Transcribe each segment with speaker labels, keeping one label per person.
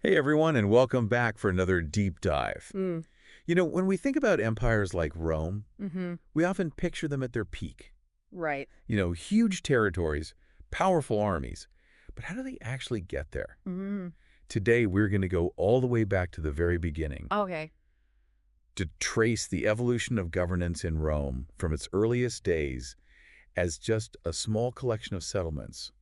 Speaker 1: Hey everyone, and welcome back for another deep dive.
Speaker 2: Mm.
Speaker 1: When we think about empires like Rome,
Speaker 2: Mm-hmm.
Speaker 1: we often picture them at their peak.
Speaker 2: Right.
Speaker 1: Huge territories, powerful armies. But how do they actually get there?
Speaker 2: Mm.
Speaker 1: Today, we're going to go all the way back to the very beginning
Speaker 2: Okay.
Speaker 1: to trace the evolution of governance in Rome from its earliest days as just a small collection of settlements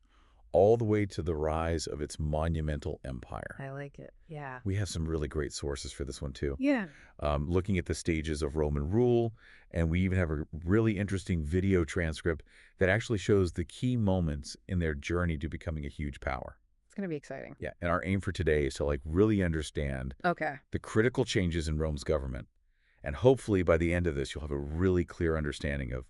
Speaker 1: all the way to the rise of its monumental empire.
Speaker 2: I like it. Yeah.
Speaker 1: We have some really great sources for this one, too.
Speaker 2: Yeah.
Speaker 1: Looking at the stages of Roman rule, and we even have a really interesting video transcript that actually shows the key moments in their journey to becoming a huge power.
Speaker 2: It's going to be exciting.
Speaker 1: Yeah, and our aim for today is to really understand
Speaker 2: Okay.
Speaker 1: the critical changes in Rome's government. And hopefully by the end of this, you'll have a really clear understanding of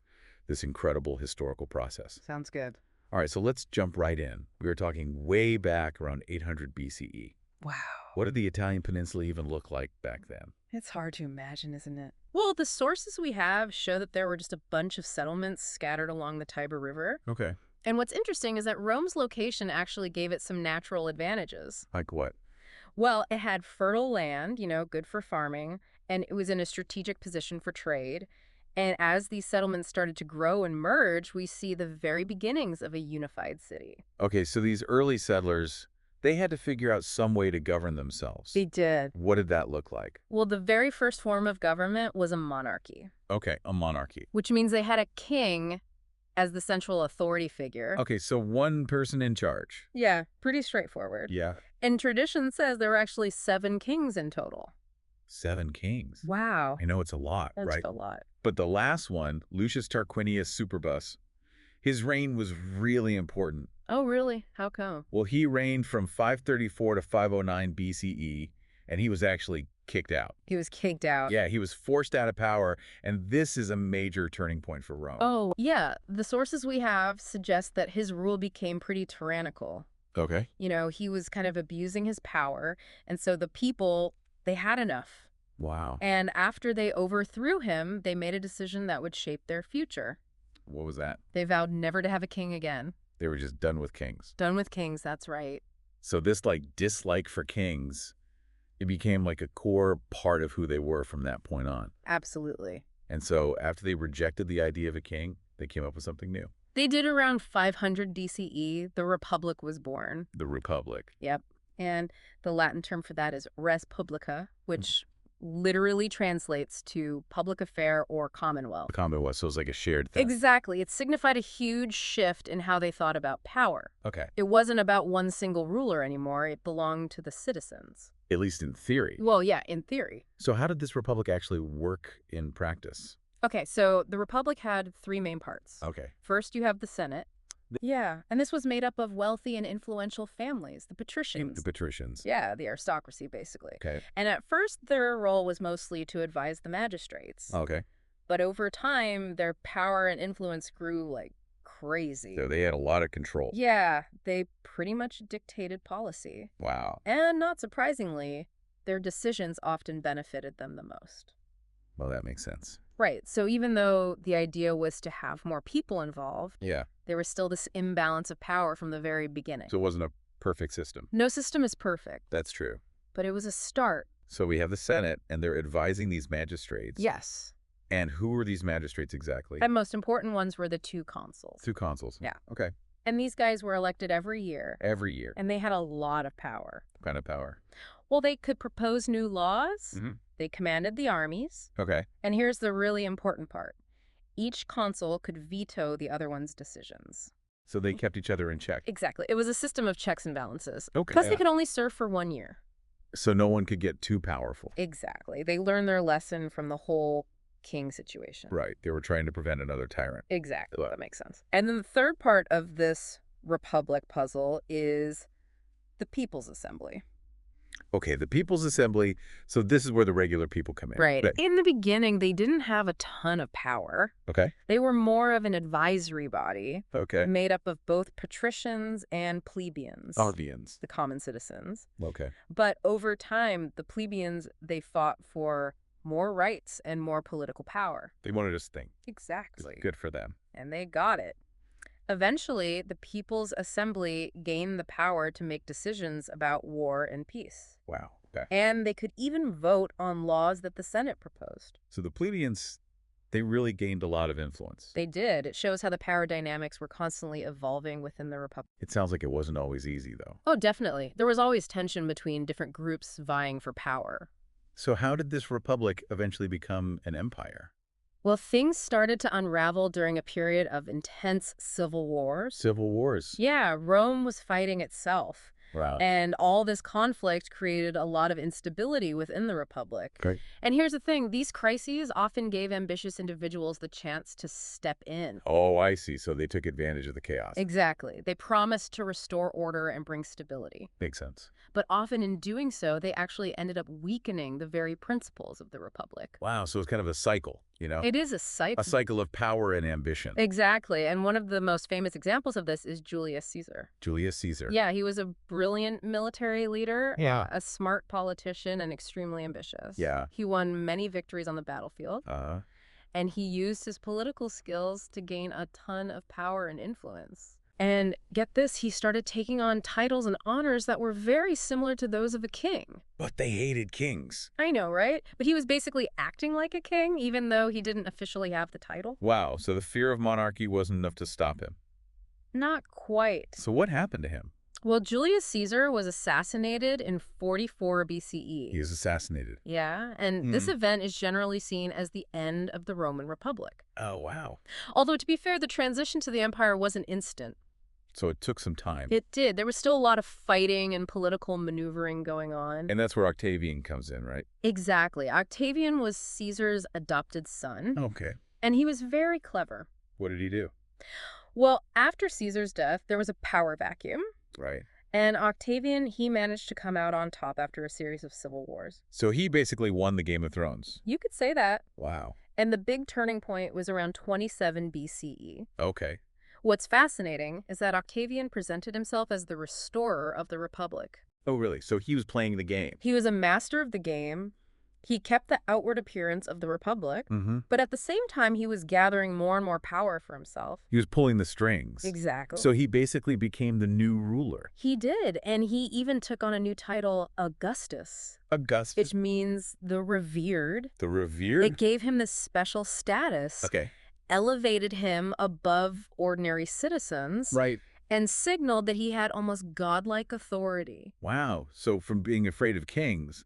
Speaker 1: this incredible historical process.
Speaker 2: Sounds good.
Speaker 1: All right, so let's jump right in. We were talking way back around 800 BCE.
Speaker 2: Wow.
Speaker 1: What did the Italian peninsula even look like back then?
Speaker 2: It's hard to imagine, isn't it? Well, the sources we have show that there were just a bunch of settlements scattered along the Tiber River.
Speaker 1: Okay.
Speaker 2: And what's interesting is that Rome's location actually gave it some natural advantages.
Speaker 1: Like what?
Speaker 2: Well, it had fertile land, good for farming, and it was in a strategic position for trade. And as these settlements started to grow and merge, we see the very beginnings of a unified city.
Speaker 1: Okay, so these early settlers, they had to figure out some way to govern themselves.
Speaker 2: They did.
Speaker 1: What did that look like?
Speaker 2: Well, the very first form of government was a monarchy,
Speaker 1: Okay, a monarchy.
Speaker 2: which means they had a king as the central authority figure.
Speaker 1: Okay, so one person in charge.
Speaker 2: Yeah, pretty straightforward.
Speaker 1: Yeah.
Speaker 2: And tradition says there were actually 7 kings in total.
Speaker 1: 7 kings.
Speaker 2: Wow.
Speaker 1: I know it's a lot,
Speaker 2: That's
Speaker 1: right?
Speaker 2: a lot.
Speaker 1: But the last one, Lucius Tarquinius Superbus, his reign was really important.
Speaker 2: Oh, really? How come?
Speaker 1: Well, he reigned from 534 to 509 BCE, and he was actually kicked out.
Speaker 2: He was kicked out.
Speaker 1: Yeah, he was forced out of power, and this is a major turning point for Rome.
Speaker 2: Oh, yeah. The sources we have suggest that his rule became pretty tyrannical.
Speaker 1: Okay.
Speaker 2: He was kind of abusing his power, and so the people, they had enough.
Speaker 1: Wow.
Speaker 2: And after they overthrew him, they made a decision that would shape their future.
Speaker 1: What was that?
Speaker 2: They vowed never to have a king again.
Speaker 1: They were just done with kings.
Speaker 2: Done with kings, that's right.
Speaker 1: So this dislike for kings, it became a core part of who they were from that point on.
Speaker 2: Absolutely.
Speaker 1: And so after they rejected the idea of a king, they came up with something new.
Speaker 2: They did around 500 DCE. The Republic was born.
Speaker 1: The Republic.
Speaker 2: Yep. And the Latin term for that is res publica, which literally translates to public affair or commonwealth.
Speaker 1: The Commonwealth, so it's like a shared thing.
Speaker 2: Exactly. It signified a huge shift in how they thought about power.
Speaker 1: Okay.
Speaker 2: It wasn't about one single ruler anymore. It belonged to the citizens.
Speaker 1: At least in theory.
Speaker 2: Well, yeah, in theory.
Speaker 1: So how did this republic actually work in practice?
Speaker 2: Okay, so the Republic had 3 main parts.
Speaker 1: Okay.
Speaker 2: First, you have the Senate. Yeah, and this was made up of wealthy and influential families, the patricians.
Speaker 1: The patricians.
Speaker 2: Yeah, the aristocracy, basically.
Speaker 1: Okay.
Speaker 2: And at first, their role was mostly to advise the magistrates.
Speaker 1: Okay.
Speaker 2: But over time, their power and influence grew like crazy.
Speaker 1: So they had a lot of control.
Speaker 2: Yeah, they pretty much dictated policy.
Speaker 1: Wow.
Speaker 2: And not surprisingly, their decisions often benefited them the most.
Speaker 1: Well, that makes sense.
Speaker 2: Right, so even though the idea was to have more people involved,
Speaker 1: Yeah.
Speaker 2: there was still this imbalance of power from the very beginning.
Speaker 1: So it wasn't a perfect system.
Speaker 2: No system is perfect,
Speaker 1: That's true.
Speaker 2: but it was a start.
Speaker 1: So we have the Senate, and they're advising these magistrates.
Speaker 2: Yes.
Speaker 1: And who were these magistrates exactly?
Speaker 2: And most important ones were the 2 consuls.
Speaker 1: 2 consuls.
Speaker 2: Yeah.
Speaker 1: Okay.
Speaker 2: And these guys were elected every year,
Speaker 1: Every year.
Speaker 2: and they had a lot of power.
Speaker 1: What kind of power?
Speaker 2: Well, they could propose new laws,
Speaker 1: Mm-hmm.
Speaker 2: they commanded the armies,
Speaker 1: Okay.
Speaker 2: and here's the really important part. Each consul could veto the other one's decisions.
Speaker 1: So they kept each other in check.
Speaker 2: Exactly. It was a system of checks and balances.
Speaker 1: Okay.
Speaker 2: Plus, they could only serve for 1 year.
Speaker 1: So no one could get too powerful.
Speaker 2: Exactly. They learned their lesson from the whole king situation.
Speaker 1: Right. They were trying to prevent another tyrant.
Speaker 2: Exactly.
Speaker 1: Right.
Speaker 2: That makes sense. And then the third part of this republic puzzle is the People's Assembly.
Speaker 1: Okay, the People's Assembly. So this is where the regular people come in.
Speaker 2: Right. In the beginning, they didn't have a ton of power.
Speaker 1: Okay.
Speaker 2: They were more of an advisory body
Speaker 1: Okay.
Speaker 2: made up of both patricians and plebeians,
Speaker 1: Audience.
Speaker 2: the common citizens.
Speaker 1: Okay.
Speaker 2: But over time, the plebeians, they fought for more rights and more political power.
Speaker 1: They wanted us to think.
Speaker 2: Exactly.
Speaker 1: Good for them.
Speaker 2: And they got it. Eventually, the People's Assembly gained the power to make decisions about war and peace.
Speaker 1: Wow. Okay.
Speaker 2: And they could even vote on laws that the Senate proposed.
Speaker 1: So the plebeians, they really gained a lot of influence.
Speaker 2: They did. It shows how the power dynamics were constantly evolving within the Republic.
Speaker 1: It sounds like it wasn't always easy, though.
Speaker 2: Oh, definitely. There was always tension between different groups vying for power.
Speaker 1: So how did this republic eventually become an empire?
Speaker 2: Well, things started to unravel during a period of intense civil wars.
Speaker 1: Civil wars.
Speaker 2: Yeah, Rome was fighting itself.
Speaker 1: Wow.
Speaker 2: And all this conflict created a lot of instability within the Republic.
Speaker 1: Great.
Speaker 2: And here's the thing, these crises often gave ambitious individuals the chance to step in.
Speaker 1: Oh, I see. So they took advantage of the chaos.
Speaker 2: Exactly. They promised to restore order and bring stability.
Speaker 1: Makes sense.
Speaker 2: But often in doing so, they actually ended up weakening the very principles of the Republic.
Speaker 1: Wow. So it's kind of a cycle,
Speaker 2: It is a cycle.
Speaker 1: A cycle of power and ambition.
Speaker 2: Exactly. And one of the most famous examples of this is Julius Caesar.
Speaker 1: Julius Caesar.
Speaker 2: Yeah, he was a brilliant military leader,
Speaker 1: Yeah.
Speaker 2: a smart politician, and extremely ambitious.
Speaker 1: Yeah.
Speaker 2: He won many victories on the battlefield, and he used his political skills to gain a ton of power and influence. And get this, he started taking on titles and honors that were very similar to those of a king.
Speaker 1: But they hated kings.
Speaker 2: I know, right? But he was basically acting like a king, even though he didn't officially have the title.
Speaker 1: Wow. So the fear of monarchy wasn't enough to stop him.
Speaker 2: Not quite.
Speaker 1: So what happened to him?
Speaker 2: Well, Julius Caesar was assassinated in 44 BCE.
Speaker 1: He was assassinated.
Speaker 2: Yeah, and this event is generally seen as the end of the Roman Republic.
Speaker 1: Oh, wow.
Speaker 2: Although, to be fair, the transition to the empire wasn't instant.
Speaker 1: So it took some time.
Speaker 2: It did. There was still a lot of fighting and political maneuvering going on.
Speaker 1: And that's where Octavian comes in, right?
Speaker 2: Exactly. Octavian was Caesar's adopted son,
Speaker 1: Okay.
Speaker 2: and he was very clever.
Speaker 1: What did he do?
Speaker 2: Well, after Caesar's death, there was a power vacuum.
Speaker 1: Right.
Speaker 2: And Octavian, he managed to come out on top after a series of civil wars.
Speaker 1: So he basically won the Game of Thrones.
Speaker 2: You could say that.
Speaker 1: Wow.
Speaker 2: And the big turning point was around 27 BCE.
Speaker 1: Okay.
Speaker 2: What's fascinating is that Octavian presented himself as the restorer of the Republic.
Speaker 1: Oh, really? So he was playing the game.
Speaker 2: He was a master of the game. He kept the outward appearance of the Republic, but at the same time, he was gathering more and more power for himself.
Speaker 1: He was pulling the strings.
Speaker 2: Exactly.
Speaker 1: So he basically became the new ruler.
Speaker 2: He did, and he even took on a new title, Augustus.
Speaker 1: Augustus.
Speaker 2: Which means the revered.
Speaker 1: The revered?
Speaker 2: It gave him this special status.
Speaker 1: Okay.
Speaker 2: Elevated him above ordinary citizens.
Speaker 1: Right.
Speaker 2: And signaled that he had almost godlike authority.
Speaker 1: Wow. So from being afraid of kings,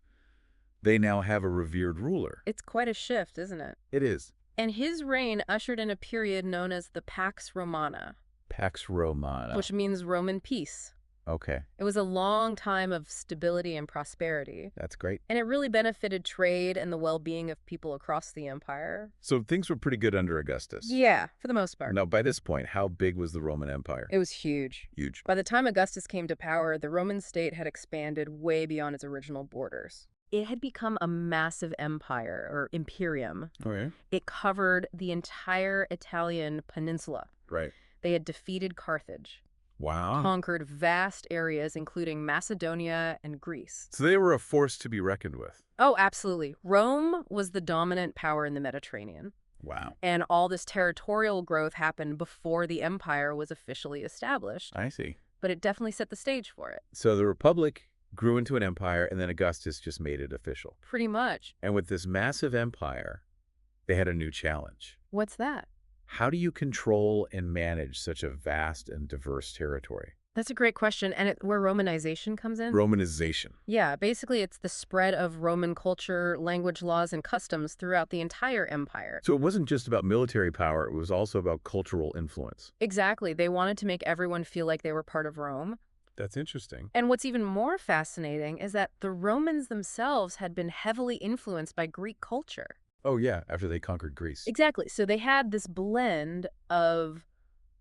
Speaker 1: they now have a revered ruler.
Speaker 2: It's quite a shift, isn't it?
Speaker 1: It is.
Speaker 2: And his reign ushered in a period known as the Pax Romana.
Speaker 1: Pax Romana.
Speaker 2: Which means Roman peace.
Speaker 1: Okay.
Speaker 2: It was a long time of stability and prosperity.
Speaker 1: That's great.
Speaker 2: And it really benefited trade and the well-being of people across the empire.
Speaker 1: So things were pretty good under Augustus.
Speaker 2: Yeah, for the most part.
Speaker 1: Now, by this point, how big was the Roman Empire?
Speaker 2: It was huge.
Speaker 1: Huge.
Speaker 2: By the time Augustus came to power, the Roman state had expanded way beyond its original borders. It had become a massive empire, or imperium.
Speaker 1: Okay.
Speaker 2: It covered the entire Italian peninsula.
Speaker 1: Right.
Speaker 2: They had defeated Carthage.
Speaker 1: Wow.
Speaker 2: Conquered vast areas, including Macedonia and Greece.
Speaker 1: So they were a force to be reckoned with.
Speaker 2: Oh, absolutely. Rome was the dominant power in the Mediterranean.
Speaker 1: Wow.
Speaker 2: And all this territorial growth happened before the empire was officially established.
Speaker 1: I see.
Speaker 2: But it definitely set the stage for it.
Speaker 1: So the Republic grew into an empire, and then Augustus just made it official.
Speaker 2: Pretty much.
Speaker 1: And with this massive empire, they had a new challenge.
Speaker 2: What's that?
Speaker 1: How do you control and manage such a vast and diverse territory?
Speaker 2: That's a great question. And where Romanization comes in?
Speaker 1: Romanization.
Speaker 2: Yeah, basically it's the spread of Roman culture, language, laws, and customs throughout the entire empire.
Speaker 1: So it wasn't just about military power, it was also about cultural influence.
Speaker 2: Exactly. They wanted to make everyone feel like they were part of Rome.
Speaker 1: That's interesting.
Speaker 2: And what's even more fascinating is that the Romans themselves had been heavily influenced by Greek culture.
Speaker 1: Oh, yeah, after they conquered Greece.
Speaker 2: Exactly. So they had this blend of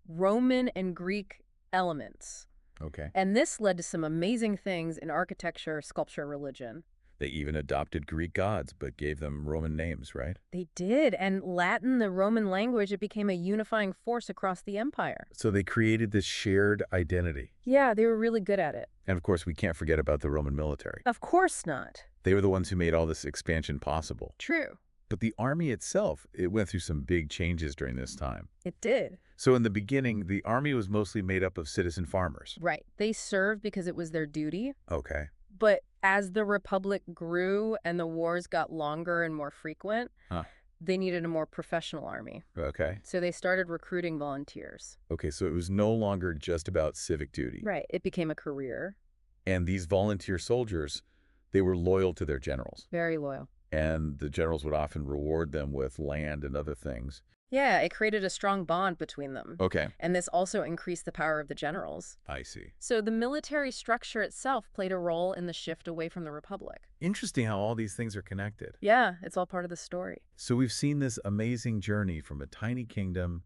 Speaker 2: Roman and Greek elements.
Speaker 1: Okay.
Speaker 2: And this led to some amazing things in architecture, sculpture, religion.
Speaker 1: They even adopted Greek gods, but gave them Roman names, right?
Speaker 2: They did. And Latin, the Roman language, it became a unifying force across the empire.
Speaker 1: So they created this shared identity.
Speaker 2: Yeah, they were really good at it.
Speaker 1: And of course, we can't forget about the Roman military.
Speaker 2: Of course not.
Speaker 1: They were the ones who made all this expansion possible.
Speaker 2: True.
Speaker 1: But the army itself, it went through some big changes during this time.
Speaker 2: It did.
Speaker 1: So in the beginning, the army was mostly made up of citizen farmers.
Speaker 2: Right. They served because it was their duty.
Speaker 1: Okay.
Speaker 2: But as the Republic grew and the wars got longer and more frequent,
Speaker 1: Huh.
Speaker 2: they needed a more professional army.
Speaker 1: Okay.
Speaker 2: So they started recruiting volunteers.
Speaker 1: Okay, so it was no longer just about civic duty.
Speaker 2: Right. It became a career.
Speaker 1: And these volunteer soldiers, they were loyal to their generals.
Speaker 2: Very loyal.
Speaker 1: And the generals would often reward them with land and other things.
Speaker 2: Yeah, it created a strong bond between them.
Speaker 1: Okay.
Speaker 2: And this also increased the power of the generals.
Speaker 1: I see.
Speaker 2: So the military structure itself played a role in the shift away from the Republic.
Speaker 1: Interesting how all these things are connected.
Speaker 2: Yeah, it's all part of the story.
Speaker 1: So we've seen this amazing journey from a tiny kingdom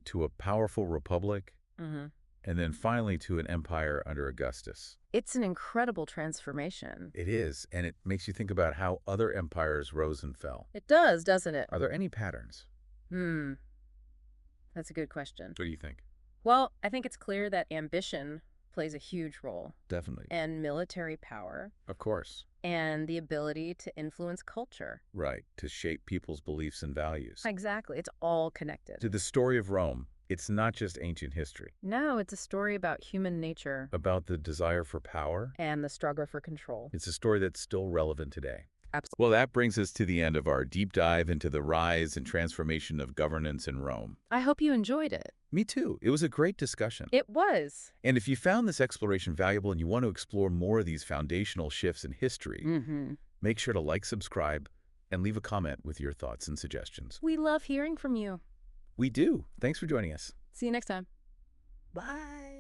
Speaker 1: to a powerful republic, and then finally to an empire under Augustus.
Speaker 2: It's an incredible transformation.
Speaker 1: It is, and it makes you think about how other empires rose and fell.
Speaker 2: It does, doesn't it?
Speaker 1: Are there any patterns?
Speaker 2: That's a good question.
Speaker 1: What do you think?
Speaker 2: Well, I think it's clear that ambition plays a huge role.
Speaker 1: Definitely.
Speaker 2: And military power.
Speaker 1: Of course.
Speaker 2: And the ability to influence culture.
Speaker 1: Right, to shape people's beliefs and values.
Speaker 2: Exactly. It's all connected.
Speaker 1: To the story of Rome, it's not just ancient history.
Speaker 2: No, it's a story about human nature.
Speaker 1: About the desire for power.
Speaker 2: And the struggle for control.
Speaker 1: It's a story that's still relevant today.
Speaker 2: Absolutely.
Speaker 1: Well, that brings us to the end of our deep dive into the rise and transformation of governance in Rome.
Speaker 2: I hope you enjoyed it.
Speaker 1: Me too. It was a great discussion.
Speaker 2: It was.
Speaker 1: And if you found this exploration valuable and you want to explore more of these foundational shifts in history, make sure to like, subscribe, and leave a comment with your thoughts and suggestions.
Speaker 2: We love hearing from you.
Speaker 1: We do. Thanks for joining us.
Speaker 2: See you next time.
Speaker 1: Bye.